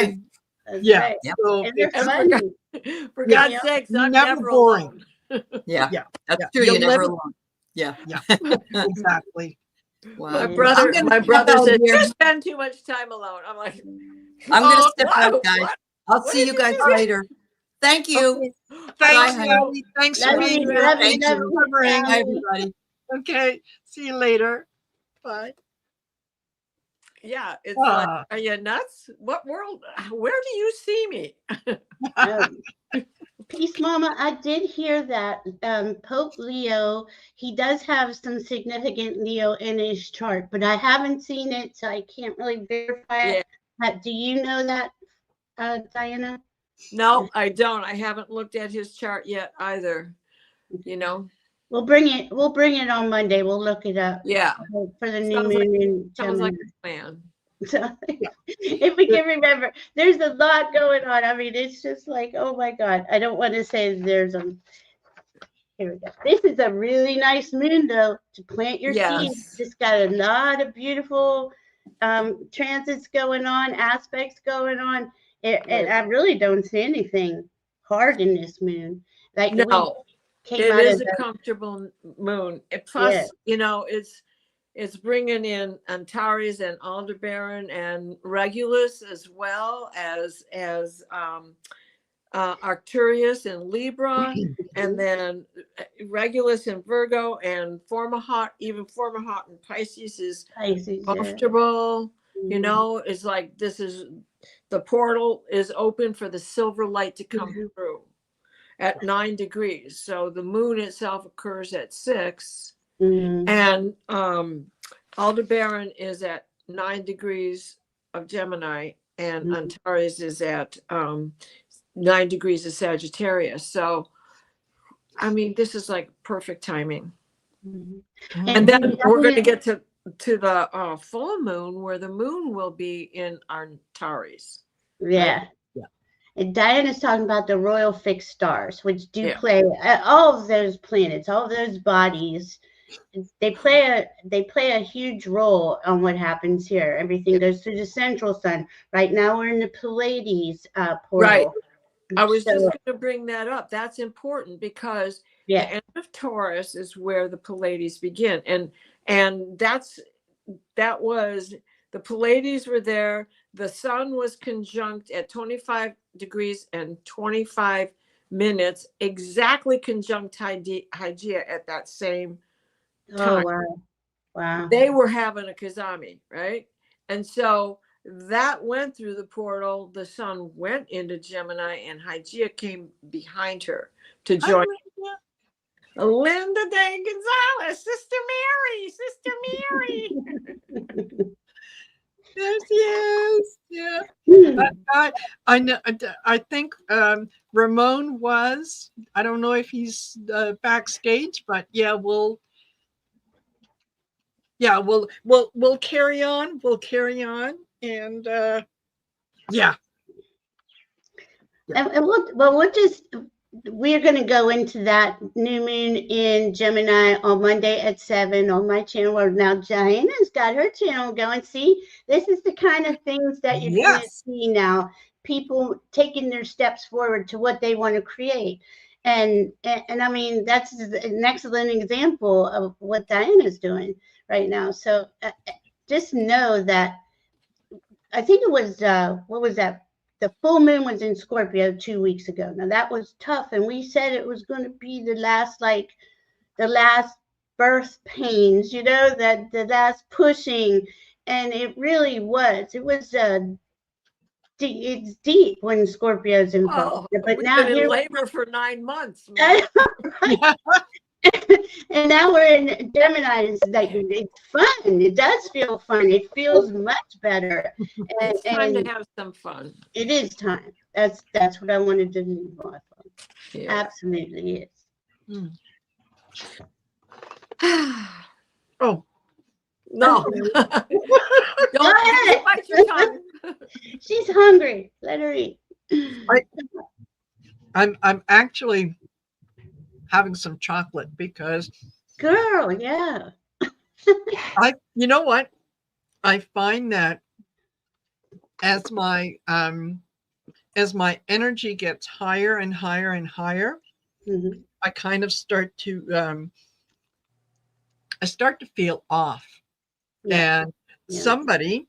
right. That's Yeah. right. Yep. So And they're it's funny. For God's sakes, I'm never never boring. alone. Yeah. Yeah. That's Yeah. true. You'll You're never never- alone. Yeah. Yeah. Exactly. Wow. My Yeah. brother, I'm gonna my step brother out said, here. "You spend too much time alone." I'm like, I'm gonna "Oh, step what? out, guys. What? I'll What see did you you guys just say?" later. Thank you. Okay. Bye, Thanks, honey. Patty. Thanks for Love being you, here. love you, Thanks love for you, covering. Bye, Sally. everybody. Okay. See you later. Bye. Yeah, it's like, Ah. are you nuts? What world? Where do you see me? Peace, Mama. I did hear that Pope Leo, he does have some significant Leo in his chart, but I haven't seen it, so I can't really verify Yeah. it. Do you know that, Diana? No, I don't. I haven't looked at his chart yet either. You know? We'll bring it on Monday. We'll look it up. Yeah. For the new Sounds like- moon in Sounds Gemini. like a plan. So, if we can remember, there's a lot going on. I mean, it's just like, oh my God. I don't want to say there's a. Here we go. This is a really nice moon, though, to plant your seeds. Yes. Just got a lot of beautiful transits going on, aspects going on. And I really don't see anything hard in this moon. Like No, we came it out is of a the, comfortable moon. Plus, yeah. you know, it's bringing in Antares and Aldebaran and Regulus, as well as Arcturus and Libra, and then Regulus and Virgo, and even Formahat and Pisces is Pisces, comfortable. yeah. You know, it's like the portal is open for the silver light to come through at 9 degrees. So the moon itself occurs at 6. Mm-hmm. And Aldebaran is at 9 degrees of Gemini, and Antares is at 9 degrees of Sagittarius. So, I mean, this is like perfect timing. Mm-hmm. And then we're going to get to the full moon, where the moon will be in Antares. Yeah. Right? Yeah. And Diana's talking about the royal fixed stars, which do Yeah. play all of those planets, all of those bodies. They play a huge role on what happens here. Everything goes through the central sun. Right now we're in the Pleiades portal. Right. I was So, just going to bring that up. That's important because yeah. the end of Taurus is where the Pleiades begin, and that was the Pleiades were there. The sun was conjunct at 25 degrees and 25 minutes, exactly conjunct Hygeia at that same time. Oh, wow. They were having a Kazami, right? And so that went through the portal. The sun went into Gemini, and Hygeia came behind her to join. Linda Day Gonzalez, Sister Mary. Yes. Yeah. I know. I think Ramon was. I don't know if he's backstage, but yeah, we'll carry on. We'll carry on, and yeah. And we're going to go into that new moon in Gemini on Monday at 7 on my channel. Where now Diana's got her channel going. See, this is the kind of things that you're going to see now. People taking their steps forward to what they want to create. And I mean, that's an excellent example of what Diana's doing right now. So just know that, I think it was, what was that? The full moon was in Scorpio 2 weeks ago. Now that was tough. And we said it was going to be the last birth pains, you know, that the last pushing. And it really was. It was, it's deep when Scorpio's involved. But We've now been here, in labor for 9 months. Man. and now we're in Gemini. It's like, it's fun. It does feel fun. It feels much better. And, It's time to have some fun. It is time. That's what I wanted to move on from. Yeah. Absolutely is. Oh no! Don't ahead. bite your tongue. She's hungry. Let her eat. I'm actually having some chocolate because, girl, yeah. you know what? I find that as my energy gets higher and higher and higher, Mhm. I kind of start to feel off. Yeah. And Yeah. somebody,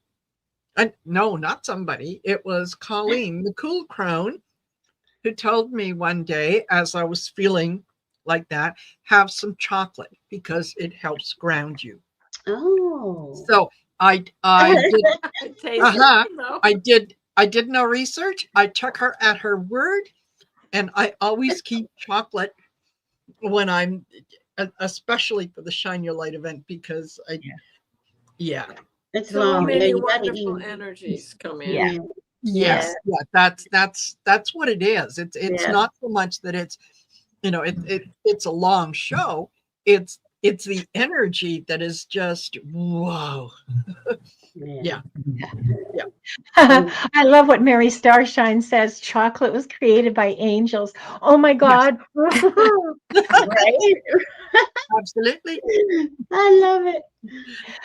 no, not somebody, it was Colleen, the cool crone, who told me one day as I was feeling like that, have some chocolate because it helps ground you. Oh. So I did, It tastes uh-huh, good, though. I did no research. I took her at her word, and I always keep chocolate when I'm, especially for the Shine Your Light event, because yeah. It's So long. Yeah, many you gotta wonderful eat. energies come in. Yeah. Yeah. Yes, yeah, that's what it is. It's Yeah. not so much that it's, it's a long show. It's the energy that is just whoa. Yeah. Yeah. I love what Mary Starshine says. Chocolate was created by angels. Oh my Yes, God. Right? absolutely. I love it.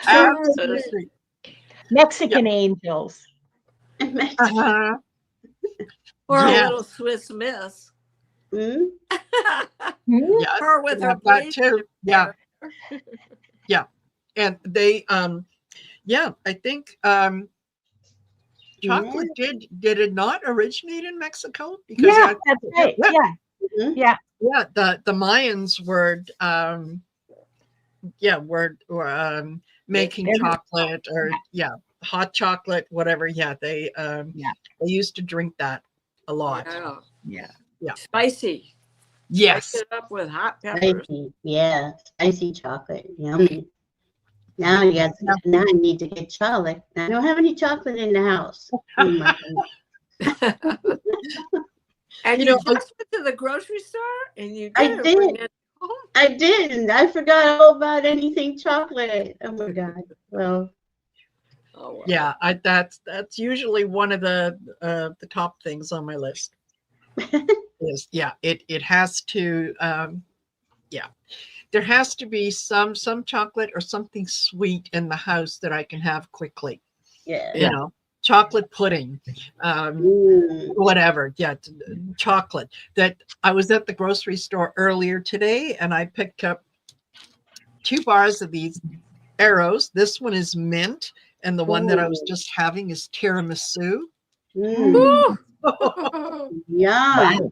True. Absolutely. Yeah. Mexican angels. Uh-huh. Or a Yeah. little Swiss Miss. Mm? Hmm? Yes. Her with her That braids too. Yeah. hair. Yeah. And they yeah, I think Yeah. chocolate did it not originate in Mexico? Because Yeah, that's right. yeah, Yeah. Mhm. Yeah. yeah, the Mayans were making Every- chocolate, or hot chocolate, whatever. Yeah, they used to drink that a lot. Yeah. Yeah. Yeah. Spicy. Spice Yes. it up with hot peppers. Spicy. Yeah. Spicy chocolate. Yummy. Now you got. Yeah. Now I need to get chocolate. I don't have any chocolate in the house. Oh my God. And You you know, just went to the grocery store and you I didn't bring did. it home. I didn't. I forgot all about anything chocolate. Oh my God. Well, Oh, well. yeah, that's usually one of the top things on my list. Is it has to there has to be some chocolate or something sweet in the house that I can have quickly. yeah. You know, chocolate pudding, Mm. whatever. Yeah, chocolate. That I was at the grocery store earlier today, and I picked up 2 bars of these arrows. This one is mint, and the one that I was Ooh. just having is tiramisu. Mm. Woo! Yum. Wow.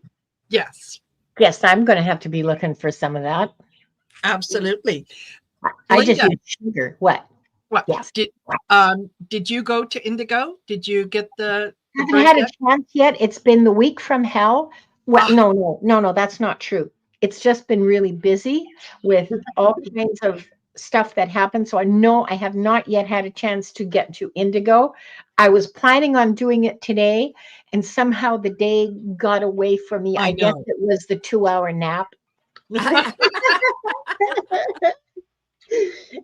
Yes, Yes, I'm going to have to be looking for some of that. absolutely. I just Linda, use sugar. What? what Yes. did you go to Indigo? Did you get the I haven't bread had a yet? chance yet. It's been the week from hell. Well, Ah. no, that's not true. It's just been really busy with all kinds of stuff that happened. So I have not yet had a chance to get to Indigo. I was planning on doing it today, and somehow the day got away from me. I I guess know. it was the 2-hour nap. Nothing wrong with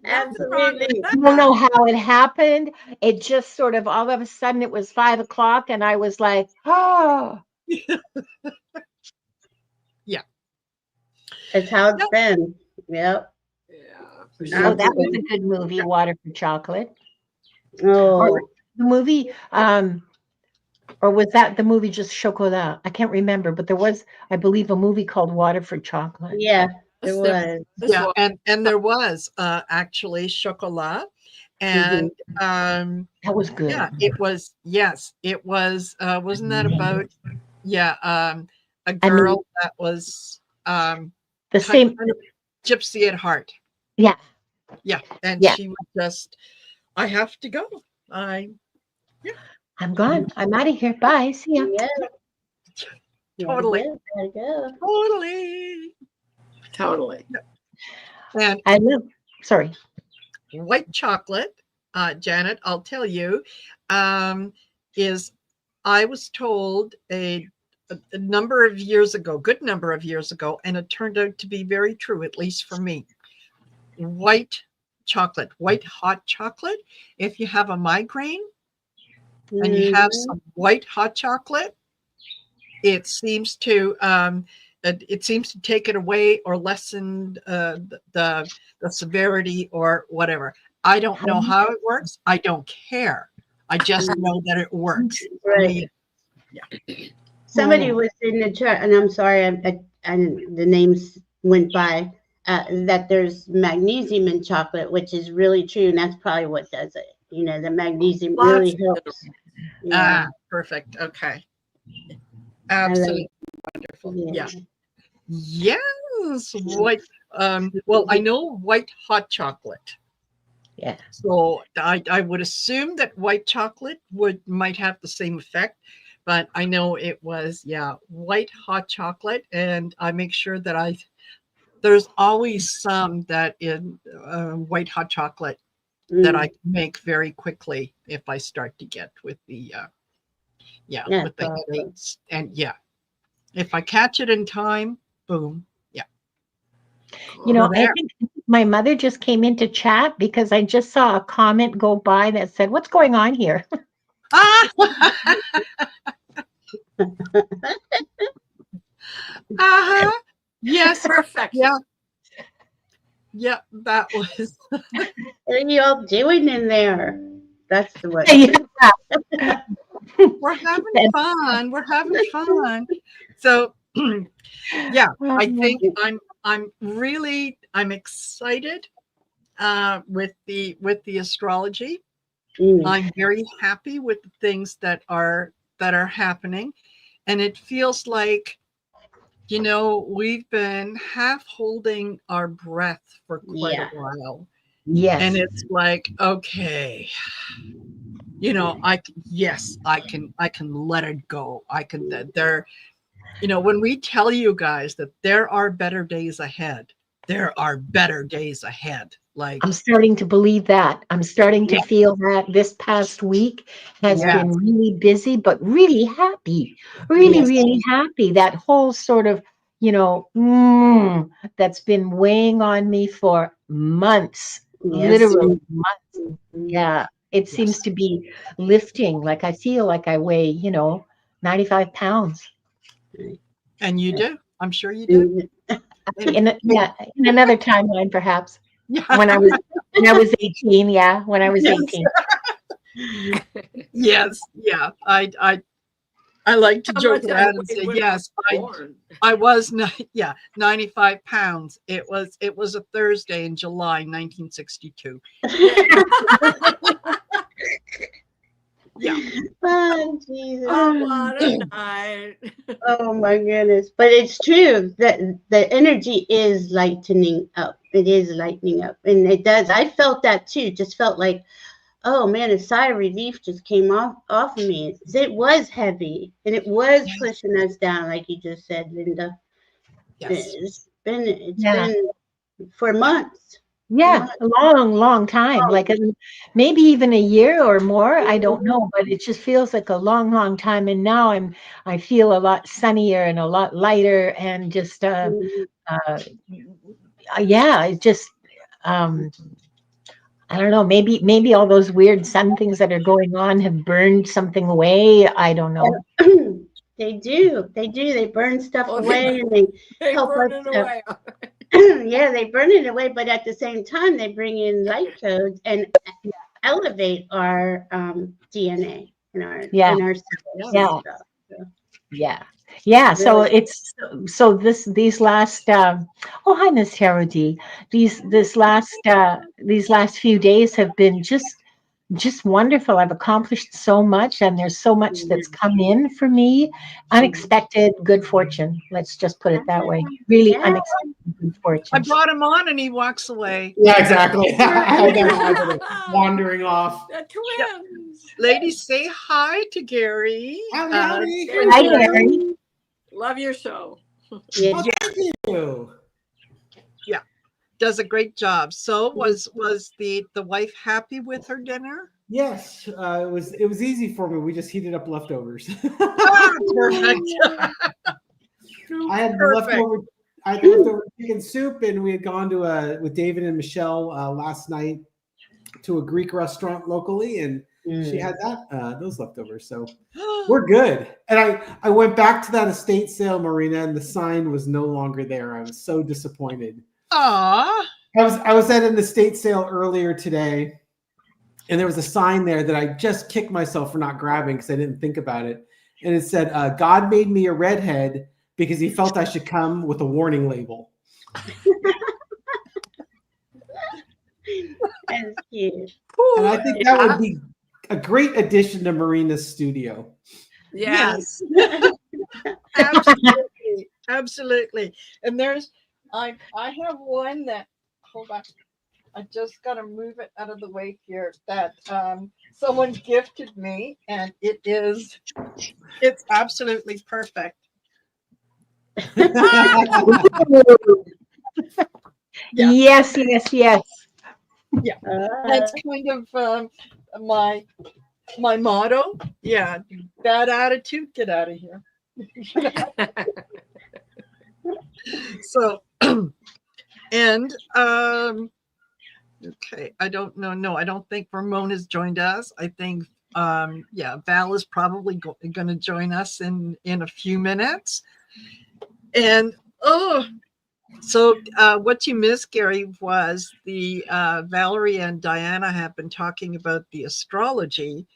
Absolutely. I don't know how it happened. It just sort of all of a sudden it was 5 o'clock, and I was like, oh. Yeah. That's how it's Yep. been. Yep. Yeah, for Oh, sure. that was a good movie, Water for Chocolate. Oh. Or the movie, or was that the movie just Chocolat? I can't remember, but there was, I believe, a movie called Water for Chocolate. Yeah, it Yes, was. Yeah, and there was actually chocolat, and That was good. yeah, it was, yes, it was, wasn't that about a I mean, girl that was the kind same, of gypsy at heart. yeah, Yeah, and yeah. she would just, I have to go. I'm gone. I'm out of here. Bye. See ya. Yeah. Totally. Gotta go. Totally. Totally. And I love, sorry. white chocolate, Janet, I'll tell you, is I was told a number of years ago, good number of years ago, and it turned out to be very true, at least for me. White chocolate, white hot chocolate. If you have a migraine and you have some white hot chocolate, it seems to take it away or lessen the severity or whatever. I don't know how it works. I don't care. I just know that it works. Right. Somebody was in the chat, and I'm sorry, and the names went by, that there's magnesium in chocolate, which is really true, and that's probably what does it. You know, the magnesium really Lots of helps. Yeah. Perfect. Okay. I like- Absolutely wonderful. yeah. Yes. White. Well, I know white hot chocolate. Yeah. So I would assume that white chocolate might have the same effect, but I know it was white hot chocolate, and I make sure that there's always some that in white hot chocolate that I can make very quickly if I start to get with the with the headaches, and if I catch it in time, boom. You know, There. I think my mother just came into chat because I just saw a comment go by that said, "What's going on here?" Yes. Perfect. Yeah, that was. What are you all doing in there? That's the way. Yeah. We're having fun. We're having fun. So, I think I'm excited with the astrology. I'm very happy with the things that are happening, and it feels like, we've been half holding our breath for quite a while. Yes. And it's like, okay, I can let it go. I can, when we tell you guys that there are better days ahead, there are better days ahead. Like, I'm starting to believe that. I'm starting to feel that this past week has been really busy, but really happy, really happy. That whole sort of, that's been weighing on me for months, literally months. Yeah. It seems to be lifting. Like I feel like I weigh, 95 pounds. And you do. I'm sure you do. In another timeline, perhaps. When I was 18, when I was 18. Yes, I like to joke around and say, yes, I was 95 pounds. It was a Thursday in July 1962. Oh, Jesus. Oh, what a night. Oh my goodness. But it's true that the energy is lightening up. It is lightening up. And it does. I felt that too. Just felt like, oh man, a sigh of relief just came off of me. It was heavy and it was pushing us down, like you just said, Linda. Yes. It's been for months. Yeah, a long time, like maybe even a year or more. I don't know, but it just feels like a long time. And now I feel a lot sunnier and a lot lighter, and just it just I don't know. Maybe all those weird sun things that are going on have burned something away. I don't know. They do. They burn stuff away, and they help burn us. it away. They burn it away, but at the same time, they bring in light codes and elevate our DNA in our cells. So it's these last hi Miss Herody. These last few days have been just wonderful. I've accomplished so much, and there's so much that's come in for me. Unexpected good fortune. Let's just put it that way. Really unexpected good fortune. I brought him on and he walks away. Yeah, exactly. Wandering off. The twins. Ladies, say hi to Gary. Hi, Gary. Love your show. Thank you. Does a great job. So was the wife happy with her dinner? Yes, it was easy for me. We just heated up leftovers. Perfect. I had the leftover chicken soup, and we had gone to with David and Michelle last night to a Greek restaurant locally, and she had those leftovers. So we're good. And I went back to that estate sale, Marina, and the sign was no longer there. I was so disappointed. Aww. I was at an estate sale earlier today, and there was a sign there that I just kicked myself for not grabbing because I didn't think about it. And it said, God made me a redhead because he felt I should come with a warning label. That's cute. And I think that would be a great addition to Marina's studio. Yes. Absolutely, absolutely. And I have one that, hold on, I just got to move it out of the way here, that someone gifted me, and it's absolutely perfect. Yeah. Yes, yes, yes. That's kind of my motto. Yeah, bad attitude, get out of here. So, and okay, I don't know. No, I don't think Ramon has joined us. I think Val is probably going to join us in a few minutes. And so what you missed, Gary, was the Valerie and Diana have been talking about the astrology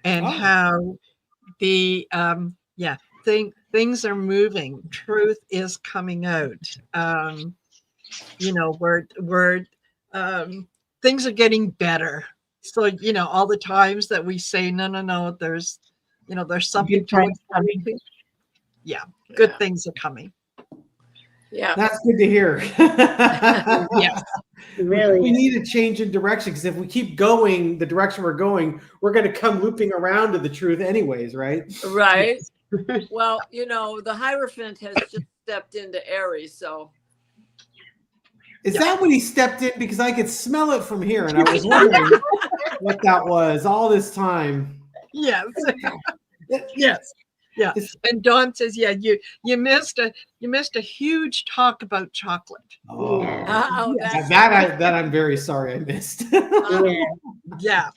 and how the things are moving. Truth is coming out. Where things are getting better. So all the times that we say no, there's something to look forward to. Yeah, good things are coming. Yeah, that's good to hear. Yes, Really. We need a change in direction, because if we keep going the direction we're going, we're going to come looping around to the truth anyways, right? right. Well, the Hierophant has just stepped into Aries, so. Is that when he stepped in? Because I could smell it from here, and I was wondering what that was all this time. Yes. Yes. Yeah. And Dawn says, yeah, you missed a huge talk about chocolate. Oh, Yeah. that I'm very sorry I missed. Yeah.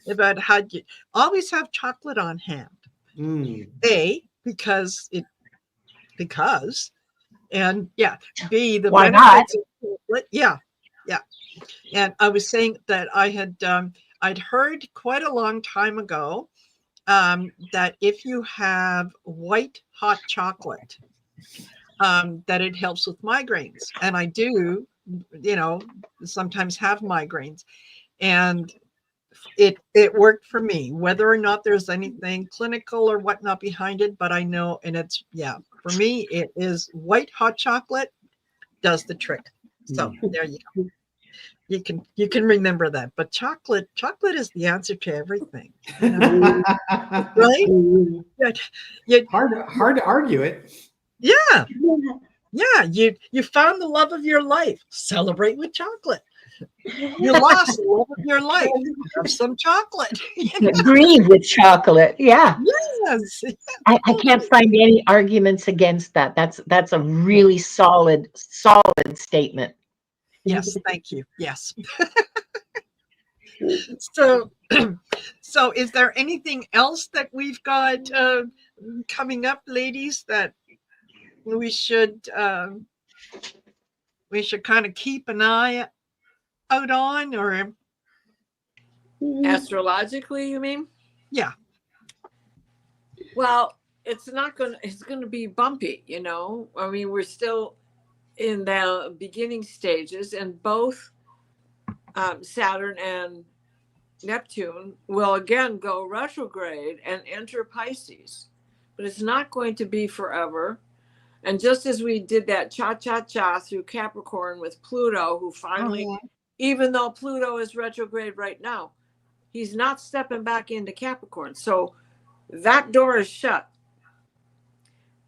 About how you always have chocolate on hand. Because and B, the Why benefits of chocolate. Yeah. And I was saying that I'd heard quite a long time ago that if you have white hot chocolate, that it helps with migraines. And I do, sometimes have migraines, and it worked for me, whether or not there's anything clinical or whatnot behind it. But I know, and it's, for me, it is white hot chocolate does the trick. So there you go. You can remember that. But chocolate is the answer to everything. Right? Hard to argue it. Yeah. You found the love of your life. Celebrate with chocolate. You lost the love of your life. Have some chocolate. Grieve with chocolate. Yeah. Yes. I can't find any arguments against that. That's a really solid statement. Yes, thank you. Yes. So is there anything else that we've got coming up, ladies, that we should kind of keep an eye out on, or Astrologically, you mean? Yeah. Well, it's going to be bumpy, I mean, we're still in the beginning stages, and both Saturn and Neptune will again go retrograde and enter Pisces, but it's not going to be forever. And just as we did that cha-cha-cha through Capricorn with Pluto, who finally, even though Pluto is retrograde right now, he's not stepping back into Capricorn. So that door is shut.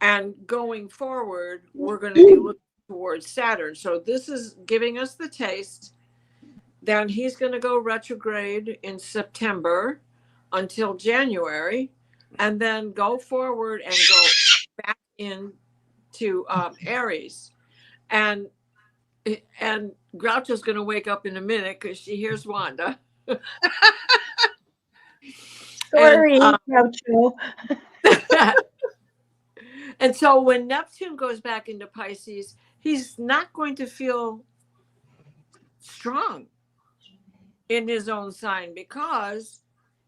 And going forward, we're going to be looking towards Saturn. So this is giving us the taste. Then he's going to go retrograde in September until January, and then go forward and go back into Aries. And Groucho's going to wake up in a minute because she hears Wanda. Sorry, Groucho. And so when Neptune goes back into Pisces, he's not going to feel strong. in his own sign because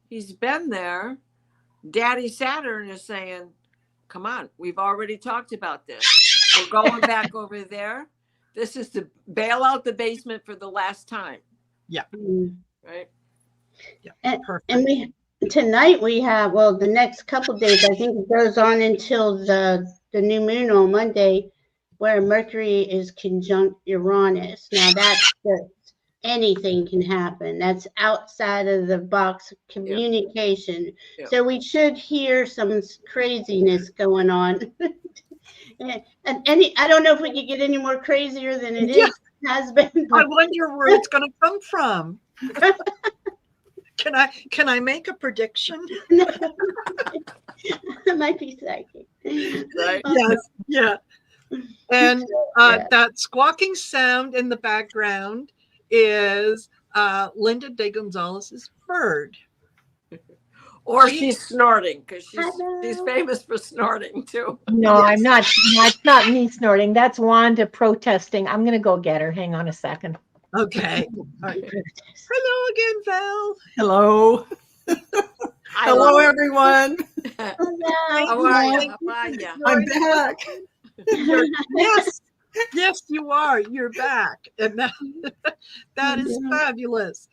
he's been there. Daddy Saturn is saying, come on, we've already talked about this. We're going back over there. This is to bail out the basement for the last time. Mm. Right? And, Perfect. and tonight we have, well, the next couple days, I think it goes on until the new moon on Monday, where Mercury is conjunct Uranus. Now anything can happen. That's outside of the box communication. Yeah. So we should hear some craziness going on. And I don't know if we could get any more crazier than it has been. I wonder where it's going to come from. Can I make a prediction? It might be psychic. Right. Yes. Yeah. And Yeah. that squawking sound in the background is Linda de Gonzalez's bird. Or she's snorting because she's Hello. famous for snorting too. No, I'm not. It's not me snorting. That's Wanda protesting. I'm going to go get her. Hang on a second. Okay. All right. Hello again, Val. Hello. Hello, everyone. How are you? How are you? I'm back. Yes. Yes, you are. You're back. And that is fabulous.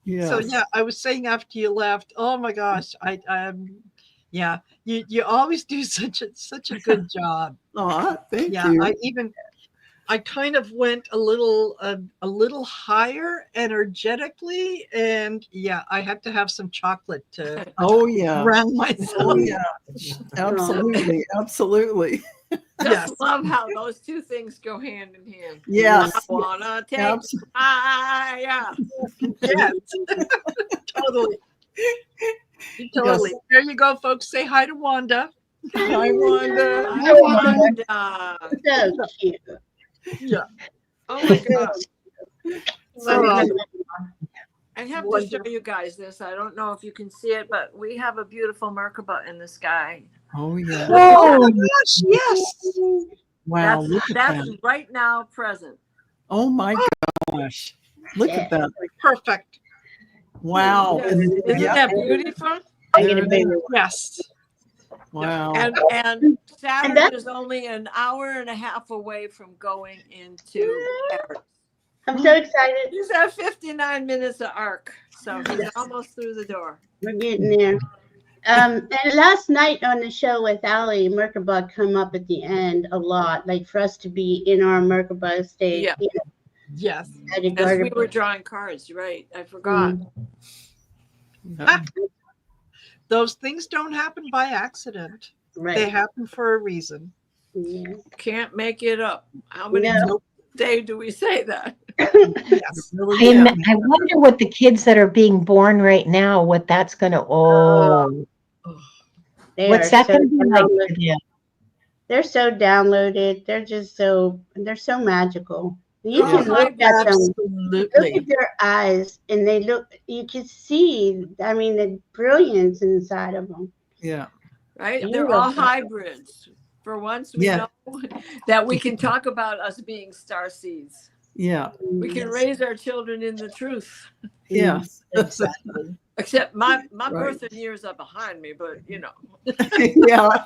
Yes. So yeah, I was saying after you left, oh my gosh, yeah, you always do such a good job. Aw, thank Yeah, you. I kind of went a little higher energetically, and yeah, I had to have some chocolate to Oh yeah. ground myself. Oh yeah. Absolutely. Absolutely. Just love how those two things go hand in hand. Yes. I wanna take Abs- fire. Yes. Totally. Totally. There you go, folks. Say hi to Wanda. Hi, Wanda. I wonder. So cute. Yeah. Oh my God. So, I have to show you guys this. I don't know if you can see it, but we have a beautiful Merkaba in the sky. Oh yeah. oh my gosh, yes. Wow. Look at That's that. right now present. Oh my gosh. Look at that. Perfect. Wow. Isn't Yeah. that beautiful? I get a bigger one. Yes. Wow. And Saturn that- is only an hour and a half away from going into Aries. I'm so excited. He's at 59 minutes of arc, so he's almost through the door. We're getting there. And last night on the show with Ali, Merkaba come up at the end a lot, like for us to be in our Merkaba state. Yeah. You know, Yes. at a As garden. we were drawing cards, right? I forgot. Those things don't happen by accident. Right. They happen for a reason. Yeah. Can't make it up. How many No. days do we say that? Yes. I wonder what the kids that are being born right now, what that's going to, They what's are that so going to be like downloaded. for them? They're so downloaded. They're so magical. You Oh, can look at them. Look Absolutely. at their eyes, and you can see, I mean, the brilliance inside of them. Yeah. Right? They're all Beautiful. hybrids. For once, we Yeah. know that we can talk about us being star seeds. Yeah. We can raise our children in the truth. Yes. Exactly. Except my Right. birth and years are behind me, but you know. Yeah.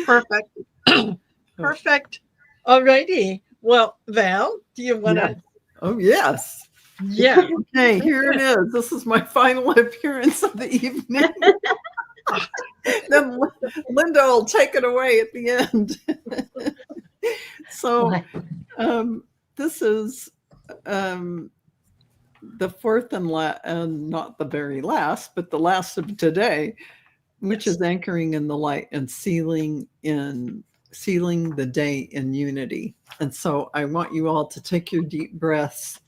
Perfect. Perfect. All righty. Well, Val, do you want to? Oh yes. Yeah. Okay, here it is. This is my final appearance of the evening. Then Linda will take it away at the end. So this is the fourth and not the very last, but the last of today, which is anchoring in the light and sealing the day in unity. And so I want you all to take your deep breaths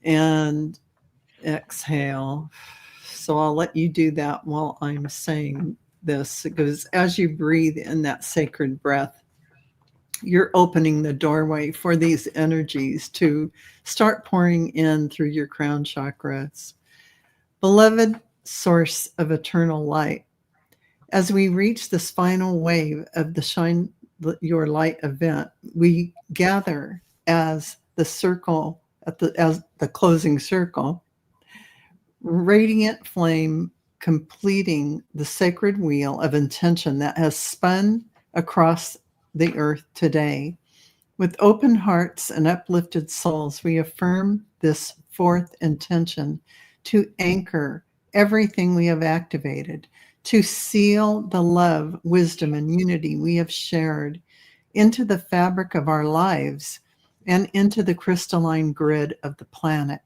and exhale. So I'll let you do that while I'm saying this, because as you breathe in that sacred breath, you're opening the doorway for these energies to start pouring in through your crown chakras. Beloved source of eternal light, as we reach this final wave of the Shine Your Light event, we gather as the circle as the closing circle, radiant flame completing the sacred wheel of intention that has spun across the earth today. With open hearts and uplifted souls, we affirm this fourth intention to anchor everything we have activated, to seal the love, wisdom, and unity we have shared into the fabric of our lives and into the crystalline grid of the planet.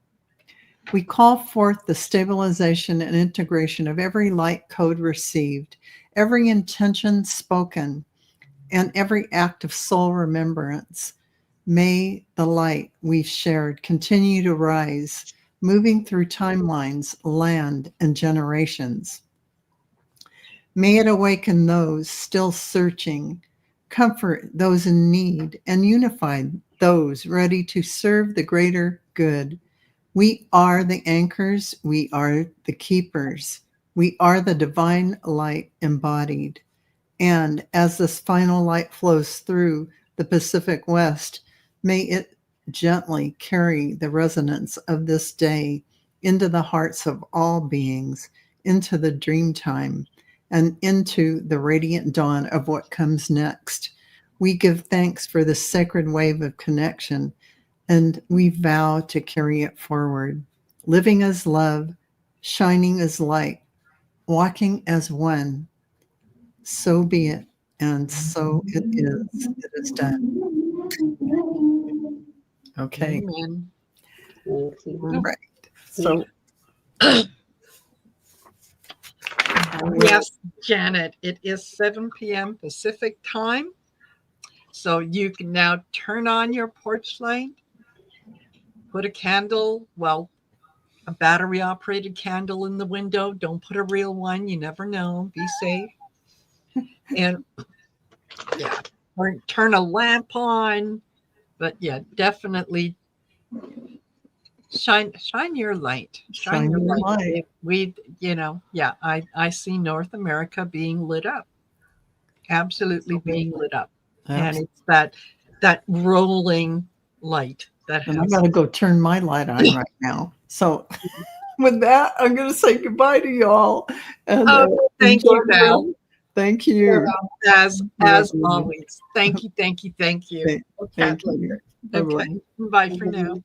We call forth the stabilization and integration of every light code received, every intention spoken, and every act of soul remembrance. May the light we've shared continue to rise, moving through timelines, land, and generations. May it awaken those still searching, comfort those in need, and unify those ready to serve the greater good. We are the anchors. We are the keepers. We are the divine light embodied. And as this final light flows through the Pacific West, may it gently carry the resonance of this day into the hearts of all beings, into the dream time, and into the radiant dawn of what comes next. We give thanks for this sacred wave of connection, and we vow to carry it forward, living as love, shining as light, walking as one. So be it, and so it is. It is done. Okay. Amen. Thank you. Right. So Yes, Janet, it is 7 p.m. Pacific time. So you can now turn on your porch light, put a candle, well, a battery operated candle in the window. Don't put a real one. You never know. Be safe. And yeah, or turn a lamp on. But yeah, definitely shine your light. Shine your light. We, yeah, I see North America being lit up. Absolutely being lit up. And it's that rolling light that has. And I got to go turn my light on right now. So with that, I'm going to say goodbye to y'all. And thank you, Val. Thank you. As always. Thank you. Thank you. Thank you. Okay. Bye for now.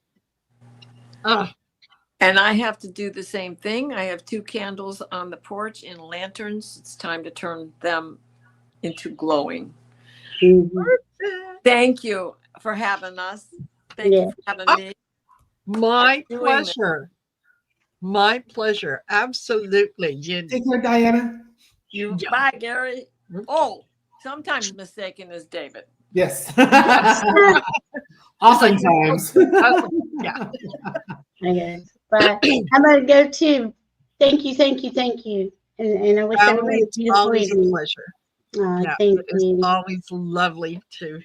And I have to do the same thing. I have 2 candles on the porch in lanterns. It's time to turn them into glowing. Thank you for having us. Thank you for having me. My pleasure. My pleasure. Absolutely. Take care, Diana. Bye, Gary. Oh, sometimes mistaken as David. Yes. Oftentimes. Yeah. Okay. But I'm going to go to thank you. And I wish everyone a beautiful always evening. a pleasure. Thank you. It's always lovely to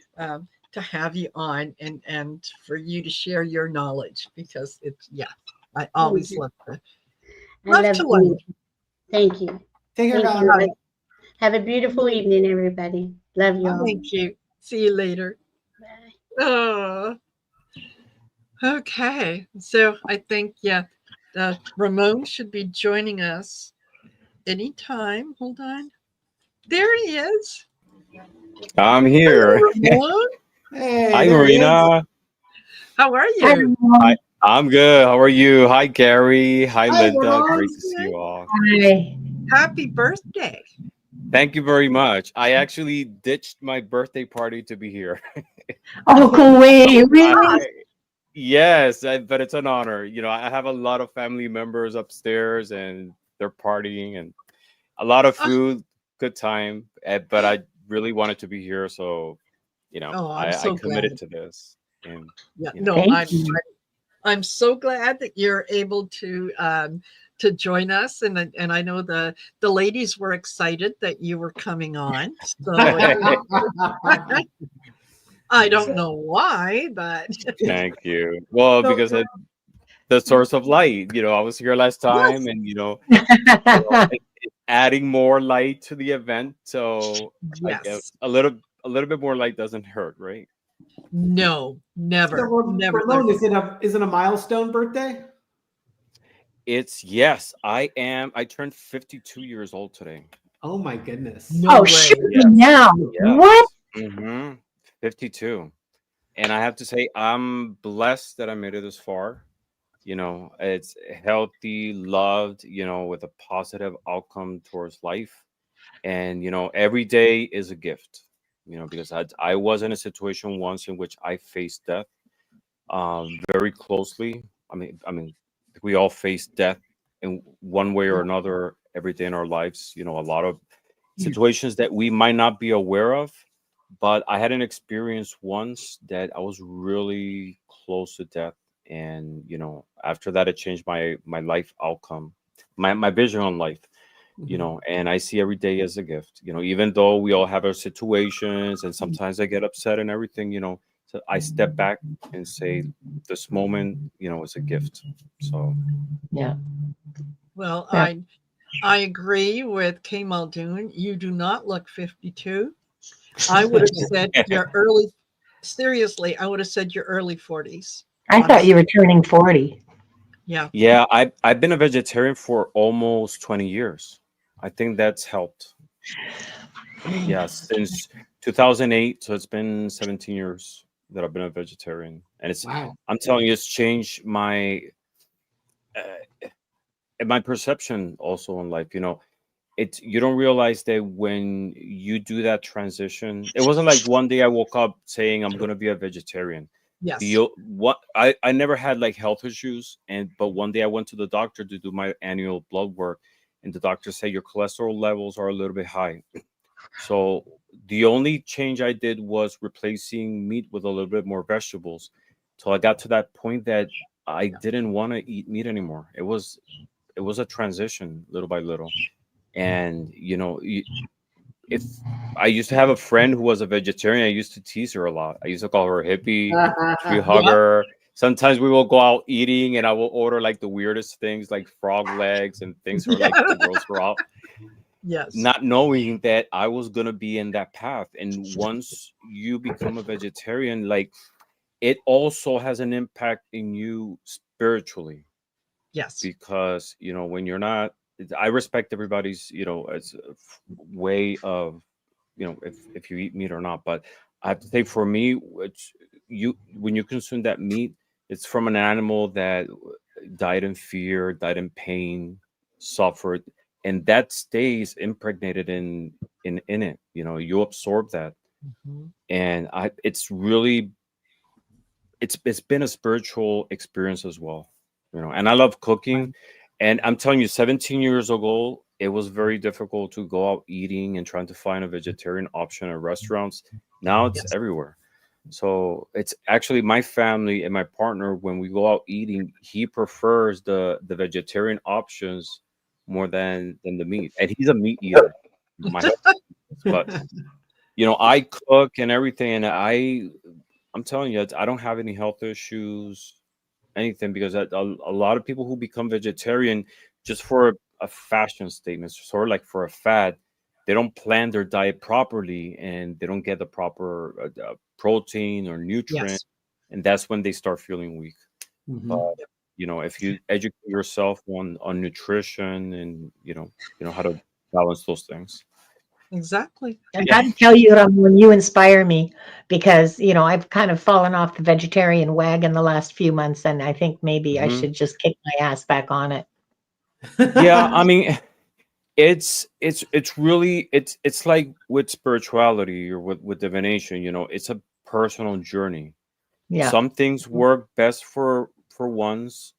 have you on and for you to share your knowledge, because I always love to learn. Thank you. Take care, Valerie. Have a beautiful evening, everybody. Love you all. Thank you. See you later. Bye. Okay. So I think, Ramon should be joining us anytime. Hold on. There he is. I'm here. Ramon. Hey, Hi, there it is. Marina. How are you? I'm good. How are you? Hi, Gary. Hi, Linda. Ramon. Great to see you all. Hi. Happy birthday. Thank you very much. I actually ditched my birthday party to be here. Oh, go away. Really? Yes, but it's an honor. I have a lot of family members upstairs and they're partying and a lot of food, good time. But I really wanted to be here. So, I committed to this. And, I'm so glad that you're able to join us, and I know the ladies were excited that you were coming on. So I don't know why, but thank you. Well, because the source of light. I was here last time, and adding more light to the event. So yes, a little bit more light doesn't hurt, right? No, never, So, never. Ramon, is it a milestone birthday? It's yes, I turned 52 years old today. Oh my goodness. No Oh, way. shoot me Yes. now. Yes. What? 52. And I have to say, I'm blessed that I made it this far. You know, it's healthy, loved, you know, with a positive outcome towards life. And, you know, every day is a gift, you know, because I was in a situation once in which I faced death very closely. I mean, we all face death in one way or another every day in our lives. You know, a lot of situations that we might not be aware of. But I had an experience once that I was really close to death, and you know, after that, it changed my life outcome, my vision on life. You know, and I see every day as a gift. You know, even though we all have our situations, and sometimes I get upset and everything. You know, so I step back and say, this moment, you know, is a gift. So Yeah. Well, Yeah. I agree with Kay Muldoon. You do not look 52. I would have said your early, seriously, I would have said your early 40s. I thought you were turning 40. Yeah. yeah, I've been a vegetarian for almost 20 years. I think that's helped. Yeah, since 2008, so it's been 17 years that I've been a vegetarian, and it's Wow. I'm telling you, it's changed my perception also in life. You know, it's you don't realize that when you do that transition, it wasn't like one day I woke up saying I'm going to be a vegetarian. Yes. What I never had like health issues, and but one day I went to the doctor to do my annual blood work, and the doctor said your cholesterol levels are a little bit high. So the only change I did was replacing meat with a little bit more vegetables. So I got to that point that I didn't want to eat meat anymore. It was a transition little by little. And you know, if I used to have a friend who was a vegetarian, I used to tease her a lot. I used to call her a hippie, tree hugger. Sometimes we will go out eating and I will order like the weirdest things like frog legs and things for like to gross her out, Yes. not knowing that I was gonna be in that path. And once you become a vegetarian, like it also has an impact in you spiritually, Yes. because you know when you're not. I respect everybody's, you know, as a way of, you know, if you eat meat or not. But I have to say, for me, which you when you consume that meat, it's from an animal that died in fear, died in pain, suffered, and that stays impregnated in it. You know, you absorb that, Mhm. and it's really it's been a spiritual experience as well. You know, and I love cooking, and I'm telling you, 17 years ago, it was very difficult to go out eating and trying to find a vegetarian option at restaurants. Now it's Yes. everywhere. So it's actually my family and my partner, when we go out eating, he prefers the vegetarian options more than the meat. And he's a meat eater. My but you know, I cook and everything, and I'm telling you, I don't have any health issues, anything, because a lot of people who become vegetarian just for a fashion statement, sort of like for a fad, they don't plan their diet properly and they don't get the proper protein or nutrient, Yes. and that's when they start feeling weak. But Mhm. you know, if you educate yourself on nutrition and you know how to balance those things. Exactly. I got to tell you, Ramon, you inspire me because, I've kind of fallen off the vegetarian wagon the last few months, and I think maybe I Mhm. should just kick my ass back on it. Yeah, I mean, it's really it's like with spirituality or with divination. You know, it's a personal journey. Yeah, Some things work best for ones,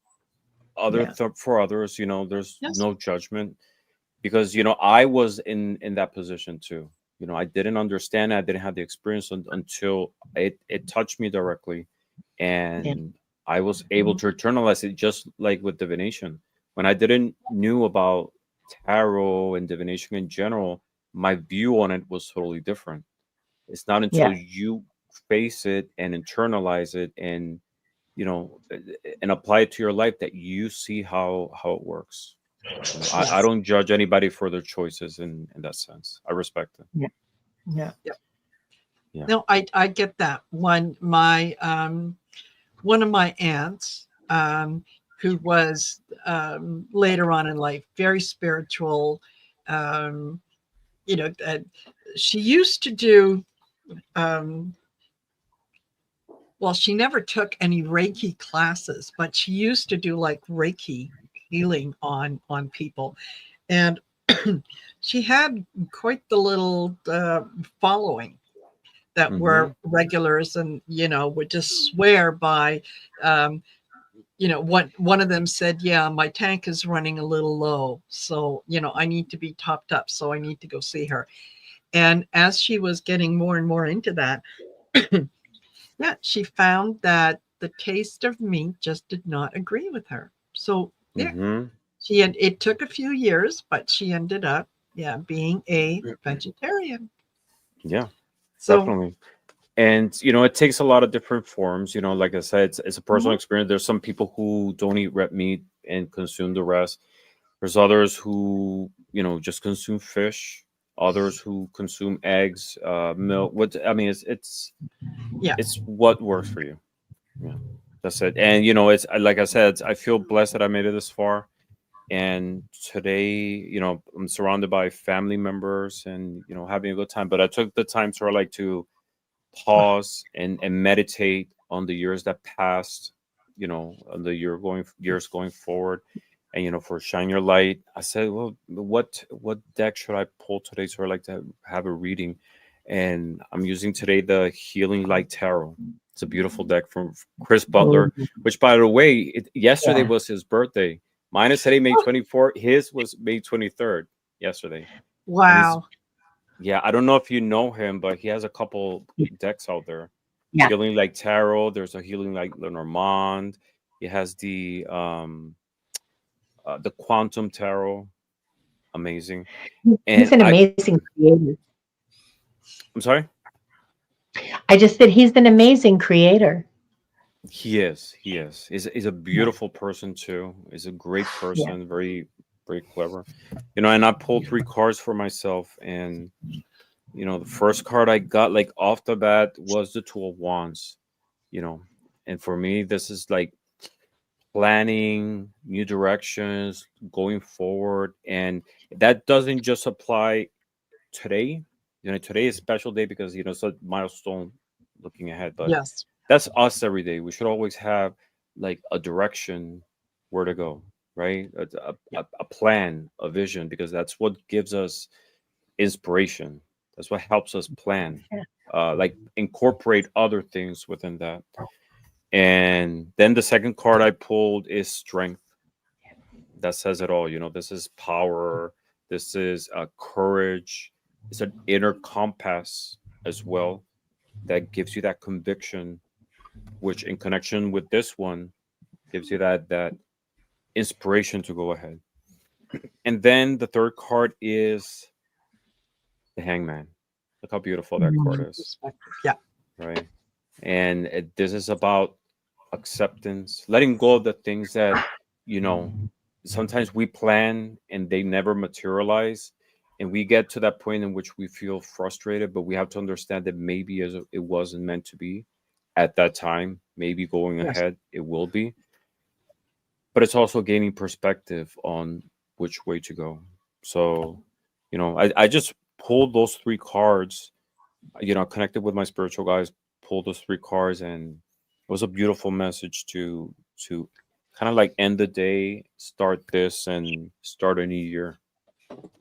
yeah, for others. You know, there's Yes. no judgment, because you know I was in that position too. You know, I didn't understand, I didn't have the experience until it touched me directly, yeah, and I was able to internalize it, just like with divination. When I didn't knew about tarot and divination in general, my view on it was totally different. It's not yeah, until you face it and internalize it and you know and apply it to your life that you see how it works. You know, I Yes. don't judge anybody for their choices in that sense. I respect it. yeah, yeah. Yeah. No, I get that. One of my aunts, who was later on in life very spiritual, um, you know, she used to do. Well, she never took any Reiki classes, but she used to do like Reiki healing on people, and she had quite the little following that were regulars, and would just swear by. What one of them said, yeah, my tank is running a little low, so I need to be topped up, so I need to go see her. And as she was getting more and more into that, yeah, she found that the taste of meat just did not agree with her. So yeah, it took a few years, but she ended up, being a vegetarian. Yeah, So definitely. And it takes a lot of different forms. Like I said, it's a personal experience. There's some people who don't eat red meat and consume the rest. There's others who just consume fish. Others who consume eggs, milk. It's yeah, it's what works for you. Yeah, that's it. And it's like I said, I feel blessed that I made it this far. And today, I'm surrounded by family members and having a good time. But I took the time to pause and meditate on the years that passed, on the years going forward. And for Shine Your Light, I said, well, what deck should I pull today? So I like to have a reading. And I'm using today the Healing Light Tarot. It's a beautiful deck from Chris Butler, which, by the way, yesterday was his birthday. Mine is today, May 24th. His was May 23rd yesterday. Wow. Yeah, I don't know if you know him, but he has a couple decks out there. Yeah. Healing Like Tarot. There's a Healing Like Lenormand. He has the Quantum Tarot. Amazing. He's an amazing creator. I'm sorry? I just said he's an amazing creator. He is. He's a beautiful person too. He's a great person, very, very clever. And I pulled 3 cards for myself, and the first card I got like off the bat was the Two of Wands. And for me, this is like planning, new directions, going forward. And that doesn't just apply today. Today is a special day because it's a milestone looking ahead, but yes, that's us every day. We should always have like a direction where to go, right? A plan, a vision, because that's what gives us inspiration. That's what helps us plan, like incorporate other things within that. And then the second card I pulled is Strength. That says it all. This is power. This is courage. It's an inner compass as well that gives you that conviction, which in connection with this one gives you that inspiration to go ahead. And then the third card is the Hangman. Look how beautiful that card is. yeah, Right. And this is about acceptance, letting go of the things that sometimes we plan and they never materialize, and we get to that point in which we feel frustrated, but we have to understand that maybe it wasn't meant to be at that time. Maybe going ahead it will be, but it's also gaining perspective on which way to go. So I just pulled those 3 cards, connected with my spiritual guys, pulled those 3 cards, and it was a beautiful message to kind of like end the day, start this, and start a new year.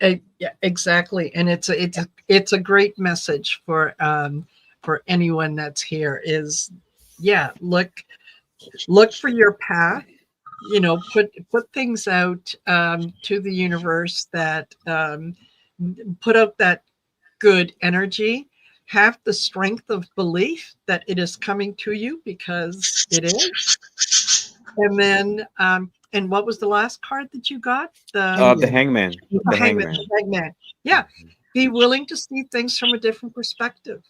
yeah, exactly. And it's a great message for anyone that's here. Is look for your path. Put things out to the universe that put out that good energy. Have the strength of belief that it is coming to you, because it is. And then, and what was the last card that you got? The Hangman. The Hangman. Yeah. Be willing to see things from a different perspective,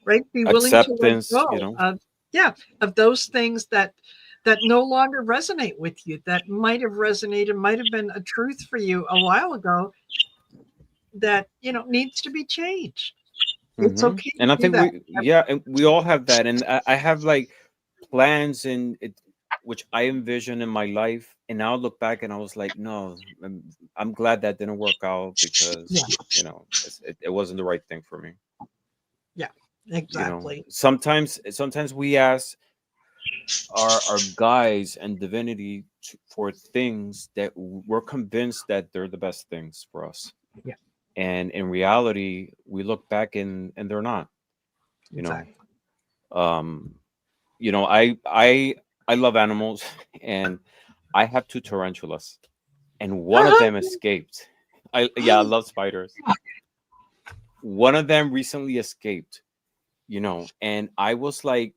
right? Be willing Acceptance, to let go of those things that no longer resonate with you, that might have resonated, might have been a truth for you a while ago, that needs to be changed. It's Mhm. okay And to I do think that. yeah, and we all have that. And I have like plans in it, which I envision in my life. And now I look back and I was like, no, I'm glad that didn't work out because, it wasn't the right thing for me. Yeah, You know, exactly. sometimes we ask our guides and divinity for things that we're convinced that they're the best things for us. Yeah. And in reality, we look back and they're not. You know, Exactly. I love animals, and I have two tarantulas, and one of them escaped. I love spiders. One of them recently escaped. And I was like,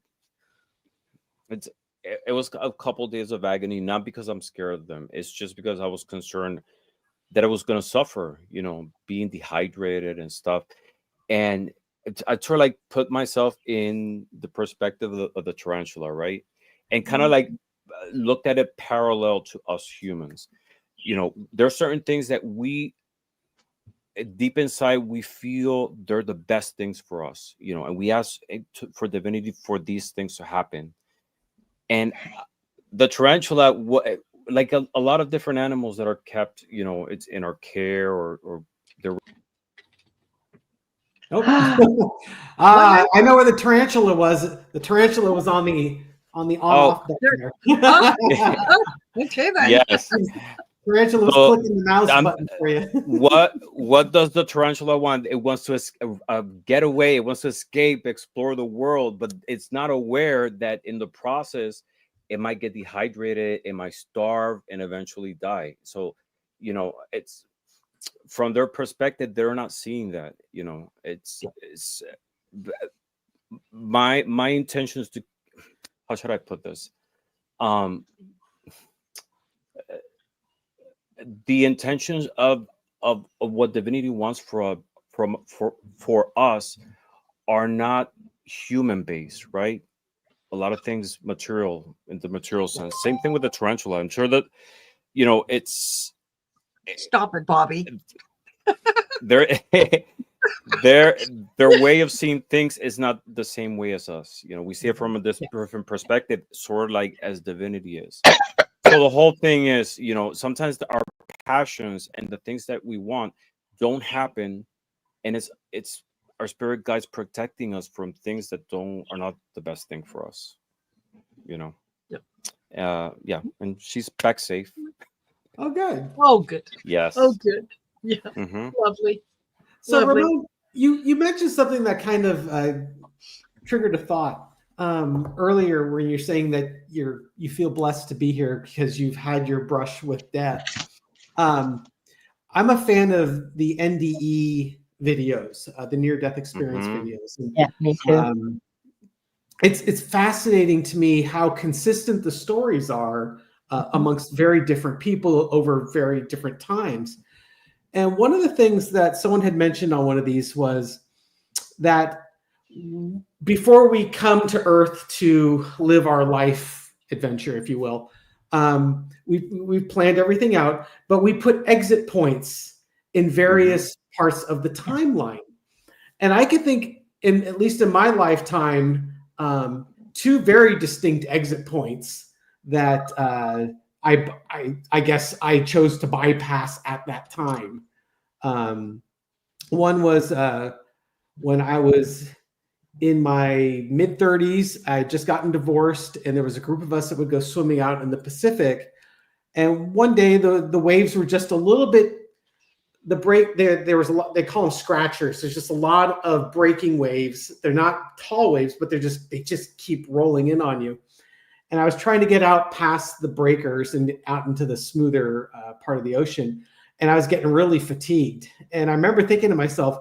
it was a couple days of agony, not because I'm scared of them. It's just because I was concerned that I was going to suffer, being dehydrated and stuff. And I try to like put myself in the perspective of the tarantula, right? And kind of like looked at it parallel to us humans. There are certain things that we deep inside we feel they're the best things for us, and we ask for divinity for these things to happen. And the tarantula, like a lot of different animals that are kept, it's in our care or they're Oh, I know where the tarantula was. The tarantula was on the on-off button there. Okay then. yes. Tarantula was So, clicking the mouse button for you. what does the tarantula want? It wants to get away. It wants to escape, explore the world, but it's not aware that in the process, it might get dehydrated, it might starve, and eventually die. So, it's from their perspective, they're not seeing that. It's my intention is to, how should I put this? The intentions of what divinity wants for us are not human based, right? A lot of things material in the material sense. Same thing with the tarantula. I'm sure that it's Stop it, Bobby. their their their way of seeing things is not the same way as us. We see it from a different perspective, sort of like as divinity is. So the whole thing is, sometimes our passions and the things that we want don't happen, and it's our spirit guides protecting us from things that are not the best thing for us. Yep. Yeah, and she's back safe. Oh, good. Oh, good. Yes. Oh, good. Yeah. Mm-hmm. Lovely. So, Lovely. Ramon, you mentioned something that kind of triggered a thought earlier, when you're saying that you feel blessed to be here because you've had your brush with death. I'm a fan of the NDE videos, the near-death experience videos. And, Yeah, me too. It's fascinating to me how consistent the stories are amongst very different people over very different times. And one of the things that someone had mentioned on one of these was that before we come to Earth to live our life adventure, if you will, we've planned everything out, but we put exit points in various parts of the timeline. And I could think, at least in my lifetime, two very distinct exit points that I guess I chose to bypass at that time. One was when I was in my mid-30s. I had just gotten divorced, and there was a group of us that would go swimming out in the Pacific. And one day the waves were just a little bit, there was a lot, they call them scratchers. There's just a lot of breaking waves. They're not tall waves, but they just keep rolling in on you. And I was trying to get out past the breakers and out into the smoother part of the ocean. And I was getting really fatigued. And I remember thinking to myself,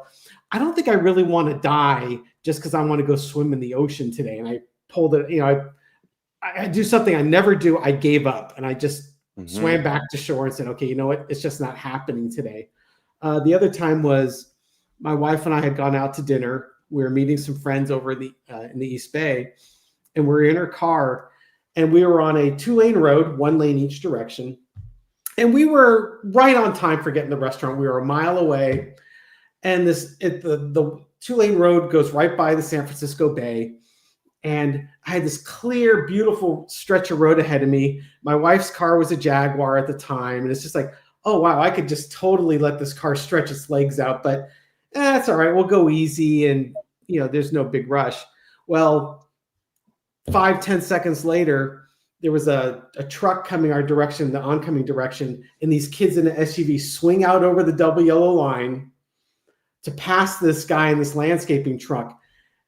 I don't think I really want to die just because I want to go swim in the ocean today. And I pulled it, I do something I never do. I gave up and I just swam back to shore and said, okay, you know what? It's just not happening today. The other time was my wife and I had gone out to dinner. We were meeting some friends over in the East Bay, and we were in her car, and we were on a 2-lane road, 1 lane each direction. And we were right on time for getting to the restaurant. We were a mile away. And the 2-lane road goes right by the San Francisco Bay. And I had this clear, beautiful stretch of road ahead of me. My wife's car was a Jaguar at the time. And it's just like, oh, wow, I could just totally let this car stretch its legs out. But that's all right. We'll go easy. And, there's no big rush. Well, 5-10 seconds later, there was a truck coming our direction, the oncoming direction. And these kids in an SUV swing out over the double yellow line to pass this guy in this landscaping truck.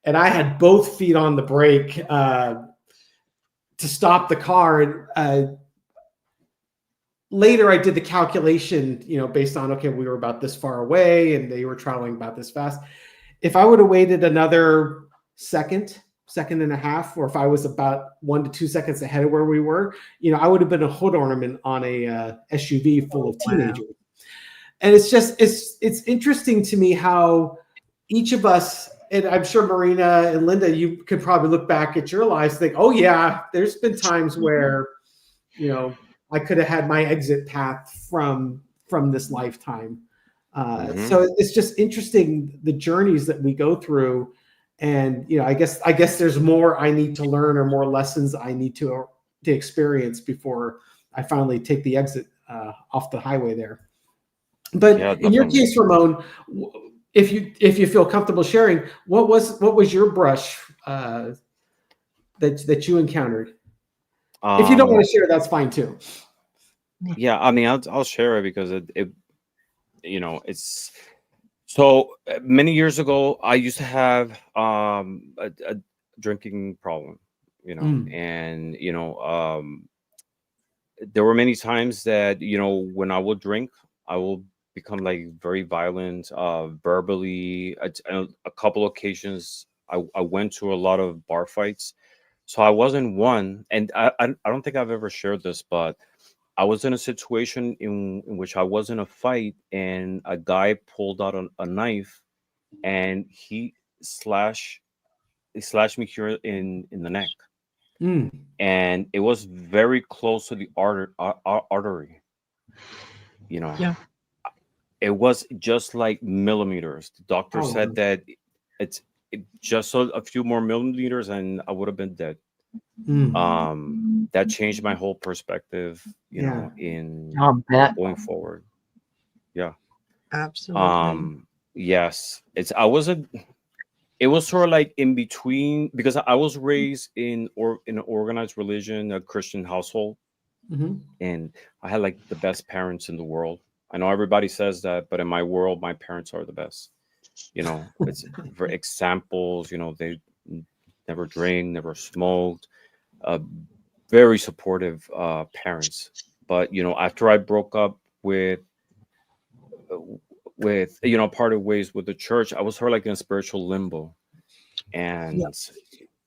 And I had both feet on the brake to stop the car. Later, I did the calculation, based on, okay, we were about this far away and they were traveling about this fast. If I would have waited another second and a half, or if I was about 1 to 2 seconds ahead of where we were, I would have been a hood ornament on a SUV full of teenagers. Wow. And it's interesting to me how each of us, and I'm sure Marina and Linda, you could probably look back at your lives and think, oh yeah, there's been times where, I could have had my exit path from this lifetime. So it's just interesting, the journeys that we go through. And, I guess there's more I need to learn, or more lessons I need to experience before I finally take the exit off the highway there. But yeah, in your case, Ramon, if you feel comfortable sharing, what was your brush that you encountered? If you don't want to share, that's fine too. Yeah, I mean, I'll share it because it it's so many years ago. I used to have a drinking problem, and there were many times that when I would drink, I will become like very violent, verbally. A couple occasions, I went to a lot of bar fights. So I wasn't one, and I don't think I've ever shared this, but I was in a situation in which I was in a fight, and a guy pulled out a knife, and he slashed me here in the neck, and it was very close to the artery. Yeah. It was just like millimeters. The doctor said that it's just a few more millimeters, and I would have been dead. That changed my whole perspective, in going forward. Yeah, absolutely. Yes, it was sort of like in between, because I was raised in an organized religion, a Christian household, and I had like the best parents in the world. I know everybody says that, but in my world, my parents are the best. It's for examples. They never drink, never smoked. Very supportive parents. But after I broke up with parted ways with the church, I was sort of like in a spiritual limbo, and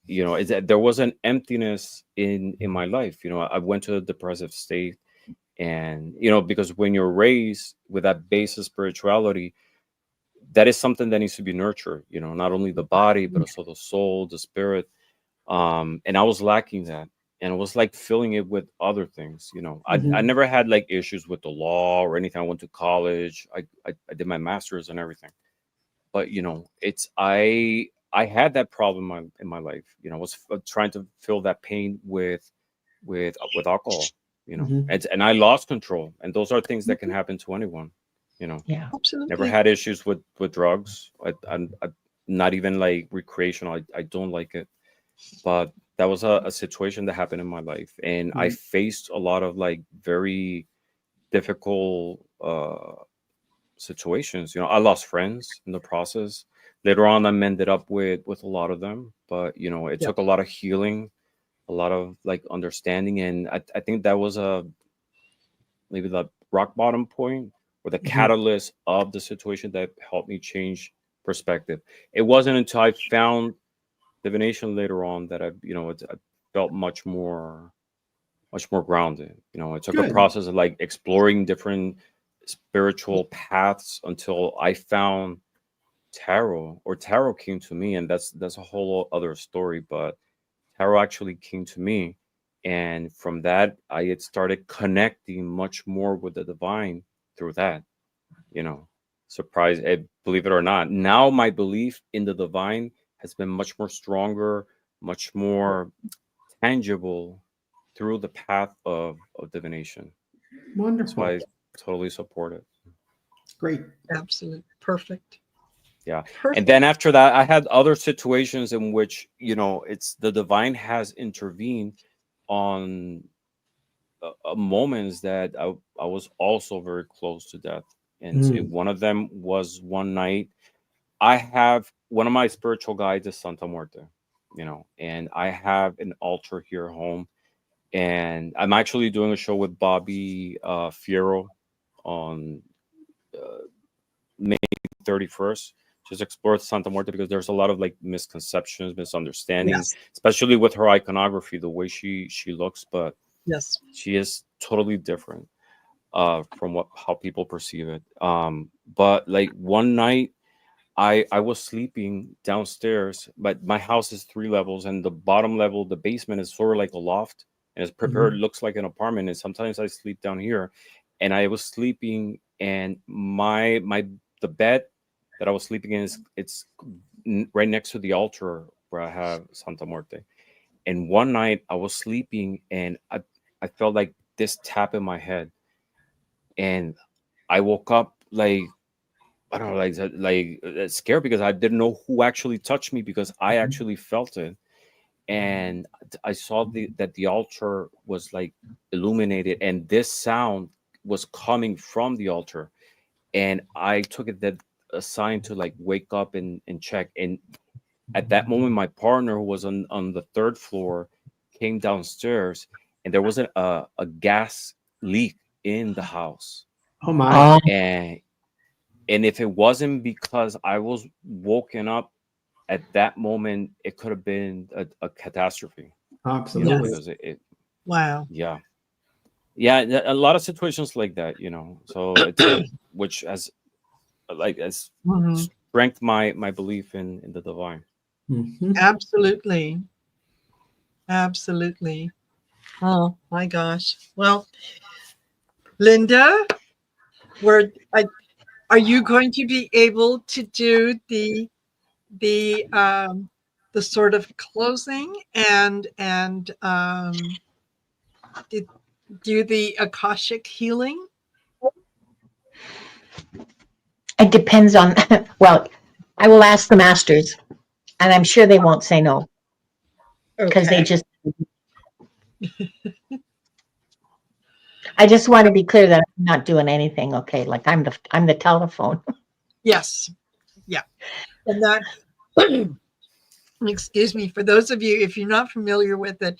there was an emptiness in my life. I went to a depressive state, and because when you're raised with that base of spirituality, that is something that needs to be nurtured. Not only the body, but also the soul, the spirit. And I was lacking that, and it was like filling it with other things. I never had like issues with the law or anything. I went to college. I did my master's and everything, but I had that problem in my life. I was trying to fill that pain with alcohol. And I lost control, and those are things that can happen to anyone. Yeah, absolutely. Never had issues with drugs. I'm not even like recreational. I don't like it. But that was a situation that happened in my life, and I faced a lot of like very difficult situations. I lost friends in the process. Later on, I ended up with a lot of them, but it took a lot of healing, a lot of like understanding, and I think that was maybe the rock bottom point, or the catalyst of the situation that helped me change perspective. It wasn't until I found divination later on that I felt much more grounded. It took a process of like exploring different spiritual paths until I found tarot, or tarot came to me, and that's a whole other story. But tarot actually came to me, and from that I had started connecting much more with the divine through that. surprised, believe it or not. Now my belief in the divine has been much more stronger, much more tangible through the path of divination. That's Wonderful. why I totally support it. Great. Absolutely perfect. Yeah. Perfect. And then after that, I had other situations in which, it's the divine has intervened on moments that I was also very close to death. And one of them was one night. I have one of my spiritual guides is Santa Muerte, and I have an altar here at home. And I'm actually doing a show with Bobby Fierro on May 31st. Just explore Santa Muerte because there's a lot of like misconceptions, misunderstandings, Yes. especially with her iconography, the way she looks, but Yes. she is totally different from how people perceive it. But like one night I was sleeping downstairs, but my house is 3 levels, and the bottom level, the basement, is sort of like a loft, and it's prepared, looks like an apartment. And sometimes I sleep down here, and I was sleeping, and the bed that I was sleeping in it's right next to the altar where I have Santa Muerte. And one night I was sleeping, and I felt like this tap in my head, and I woke up like, I don't know, scared because I didn't know who actually touched me, because I actually felt it. And I saw that the altar was like illuminated, and this sound was coming from the altar. And I took it that a sign to like wake up and check. And at that moment, my partner, who was on the 3rd floor, came downstairs, and there was a gas leak in the house. Oh my. And if it wasn't because I was woken up at that moment, it could have been a catastrophe. Absolutely. Because Wow. yeah, a lot of situations like that. So it's which has strengthened my belief in the divine. Absolutely. Absolutely. Oh my gosh. Well, Linda, are you going to be able to do the sort of closing and do the Akashic healing? It depends on, well, I will ask the masters, and I'm sure they won't say no, because they just, I just want to be clear that I'm not doing anything, okay? Like I'm the telephone. Yes. Yeah. And that, excuse me, for those of you, if you're not familiar with it,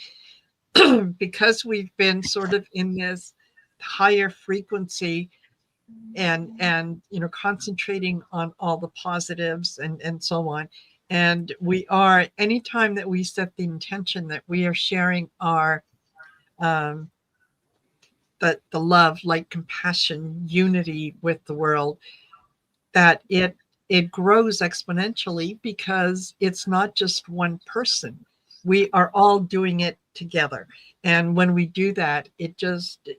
because we've been sort of in this higher frequency and concentrating on all the positives and so on. And we are, anytime that we set the intention that we are sharing our the love, light, compassion, unity with the world, that it grows exponentially, because it's not just one person. We are all doing it together. And when we do that, it just,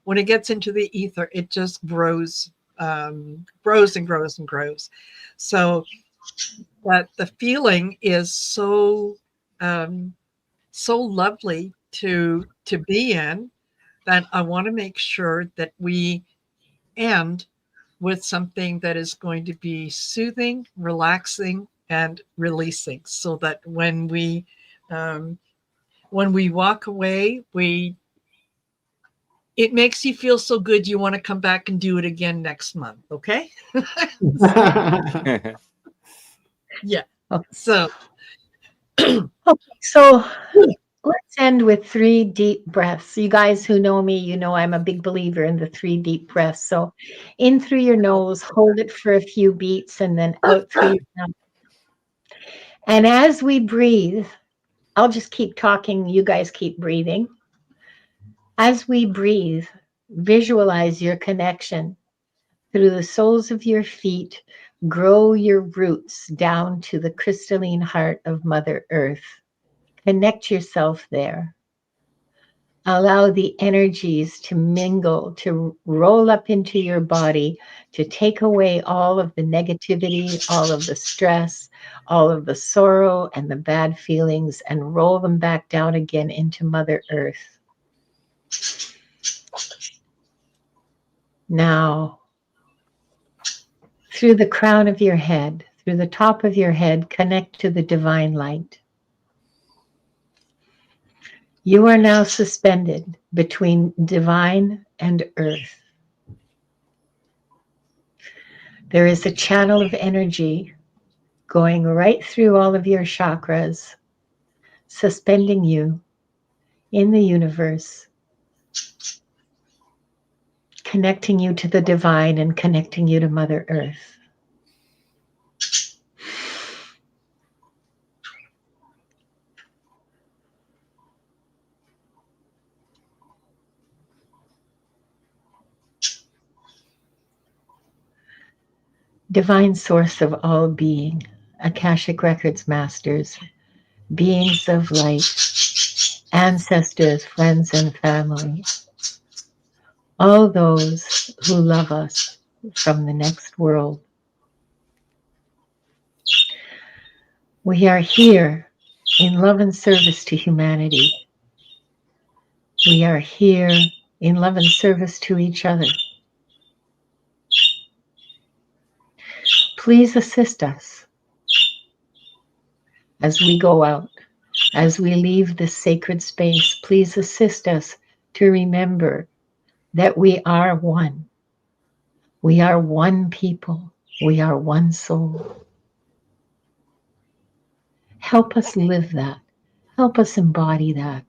when it gets into the ether, it just grows and grows and grows. So that the feeling is so lovely to be in, that I want to make sure that we end with something that is going to be soothing, relaxing, and releasing, so that when we walk away, it makes you feel so good you want to come back and do it again next month. Okay. Yeah. So So let's end with 3 deep breaths. You guys who know me, you know I'm a big believer in the 3 deep breaths. So in through your nose, hold it for a few beats, and then out through your mouth. And as we breathe, I'll just keep talking, you guys keep breathing. As we breathe, visualize your connection through the soles of your feet. Grow your roots down to the crystalline heart of Mother Earth. Connect yourself there. Allow the energies to mingle, to roll up into your body, to take away all of the negativity, all of the stress, all of the sorrow and the bad feelings, and roll them back down again into Mother Earth. Now, through the crown of your head, through the top of your head, connect to the divine light. You are now suspended between divine and earth. There is a channel of energy going right through all of your chakras, suspending you in the universe, connecting you to the divine and connecting you to Mother Earth. Divine source of all being, Akashic Records masters, beings of light, ancestors, friends, and family, all those who love us from the next world. We are here in love and service to humanity. We are here in love and service to each other. Please assist us as we go out, as we leave this sacred space. Please assist us to remember that we are one. We are one people. We are one soul. Help us live that. Help us embody that.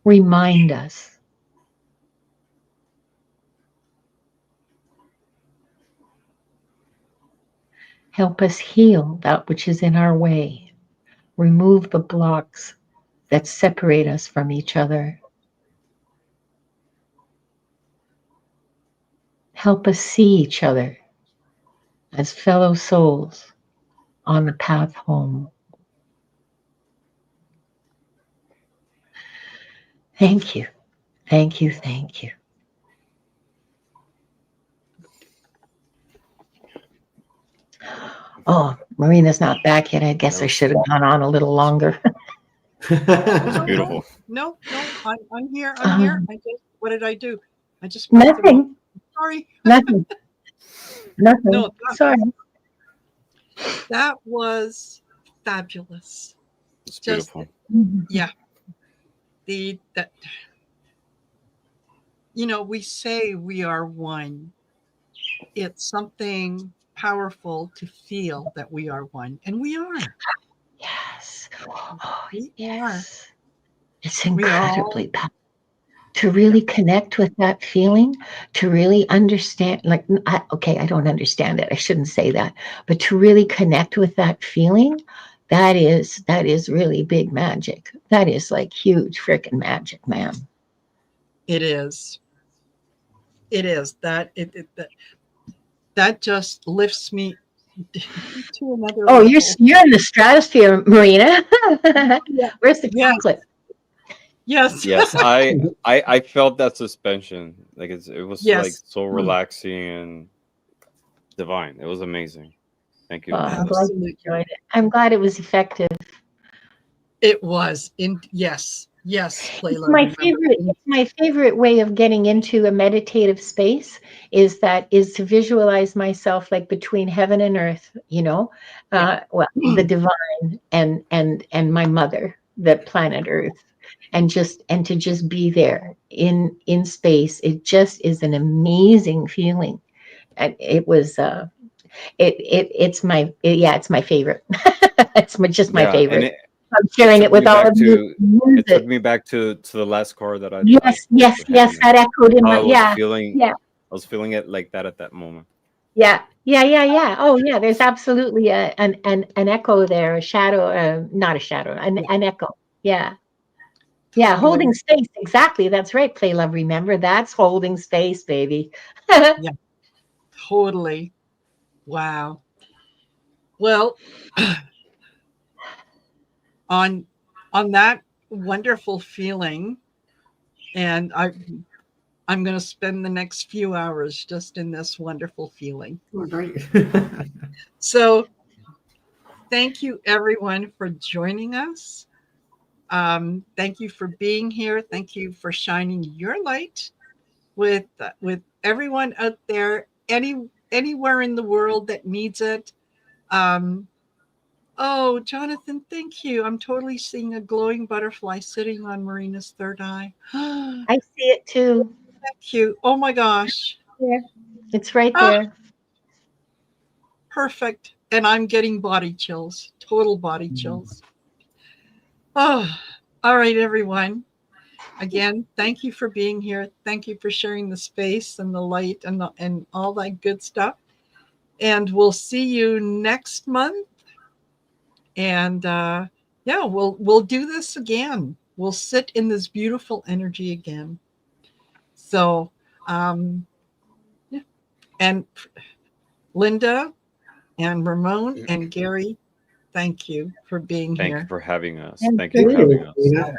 Remind us. Help us heal that which is in our way. Remove the blocks that separate us from each other. Help us see each other as fellow souls on the path home. Thank you. Thank you. Thank you. Oh, Marina's not back yet. I guess I should have gone on a little longer. It's beautiful. No, I'm here. I'm here. What did I do? I just Nothing. Sorry. Nothing. Nothing. No, Sorry. That was fabulous. It's Just beautiful. yeah. That we say we are one. It's something powerful to feel that we are one, and we are. Yes. Oh, We yes. It's We are incredibly powerful. To really connect with that feeling, to really understand, like, I don't understand it. I shouldn't say that, but to really connect with that feeling, that is really big magic. That is like huge freaking magic, man. It is. It is that just lifts me to another Oh, level. you're in the stratosphere, Marina. Where's the Yes. chocolate? Yes. Yes, I felt that suspension. Like it was Yes. like so relaxing and divine. It was amazing. Thank you. Oh, I'm glad Absolutely. you enjoyed it. I'm glad it was effective. It was yes. Play It's love, my remember. favorite. It's my favorite way of getting into a meditative space is to visualize myself like between heaven and earth. The divine and my mother, the planet Earth, and to just be there in space. It just is an amazing feeling, and it was. It's my favorite. It's my Yeah, and favorite. I'm sharing it took with me all back of you. to Use it took it. me back to the last card that I Yes, spoke to heaven, that echoed in how my, I was feeling. yeah, I was feeling it like that at that moment. yeah. Oh, yeah, there's absolutely an echo there, a shadow, not a shadow, an echo. Yeah. Yeah, Totally. holding space. Exactly. That's right. Play, love, remember. That's holding space, baby. Yeah. Totally. Wow. Well, on that wonderful feeling, And I'm going to spend the next few hours just in this wonderful feeling. Oh, great. So thank you everyone for joining us. Thank you for being here. Thank you for shining your light with everyone out there, anywhere in the world that needs it. Oh, Jonathan, thank you. I'm totally seeing a glowing butterfly sitting on Marina's third eye. I see it too. Thank you. Oh my gosh. Yeah, it's right Ah, there. perfect. And I'm getting body chills, total body chills. Oh, all right, everyone. Again, thank you for being here. Thank you for sharing the space and the light and all that good stuff. And we'll see you next month. And yeah, we'll do this again. We'll sit in this beautiful energy again. So, yeah. And Linda and Ramon and Gary, thank you for being Thank you here. for having us. And Thank you for Thank you. having us. Yeah.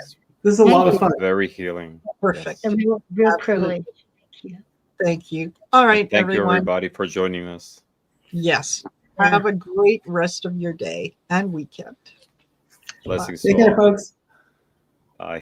This is a lot of fun. Very healing. Perfect. A real Absolutely. privilege. Thank you. All right, Thank you, everyone. everybody, for joining us. Yes. Have a great rest of your day and weekend. Blessings Take to care, all. folks.